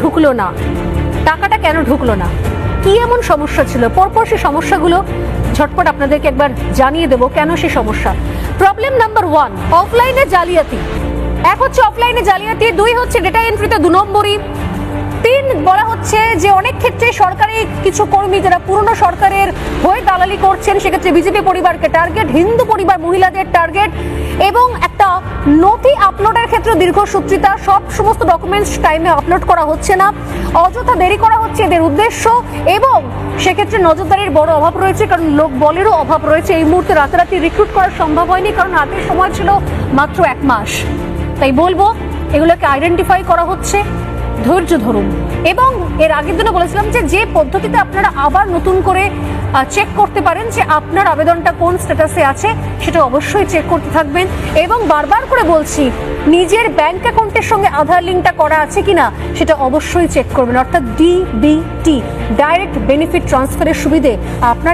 ঢুকলো না, টাকাটা কেন ঢুকলো না, কি এমন সমস্যা ছিল? পরপর সেই সমস্যাগুলো ঝটপট আপনাদেরকে একবার জানিয়ে দেবো কেন সেই সমস্যা। প্রবলেম নাম্বার 1, অফলাইনে জালিয়াতি। এক হচ্ছে অফলাইনে জালিয়াতি, 2 হচ্ছে ডেটা এন্ট্রিতে 2 নম্বরই, 3 বলা হচ্ছে যে অনেক ক্ষেত্রে সরকারি কিছু কর্মী যারা পুরনো সরকারের হয়ে দালালি করছেন, সেক্ষেত্রে বিজেপি পরিবারকে টার্গেট, হিন্দু পরিবার মহিলাদের টার্গেট, এবং একটা নথি আপলোডের ক্ষেত্রে দীর্ঘসূত্রিতা, সমস্ত ডকুমেন্টস টাইমে আপলোড করা হচ্ছে না, অযথা দেরি করা হচ্ছে এদের উদ্দেশ্য, এবং সেক্ষেত্রে নজরদারির বড় অভাব রয়েছে, কারণ লোক বলেরও অভাব রয়েছে। এই মুহূর্তে রাতারাতি রিক্রুট করা সম্ভব হয়নি, কারণ আগের সময় ছিল মাত্র 1 মাস। তাই বলবো এগুলোকে আইডেন্টিফাই করা হচ্ছে, ধৈর্য ধরুন। এবং এর আগের দিনও বলেছিলাম যে পদ্ধতিতে আপনারা আবার নতুন করে চেক করতে পারেন যে আপনার আবেদনটা কোন স্ট্যাটাসে আছে, সেটা অবশ্যই চেক করতে থাকবেন। এবং বারবার করে বলছি, নিজের ব্যাংক অ্যাকাউন্টের সঙ্গে আধার লিঙ্কটা করা আছে কিনা সেটা অবশ্যই চেক করবেন, অর্থাৎ ডিবিটি, ডাইরেক্ট বেনিফিট ট্রান্সফারের সুবিধে আপনার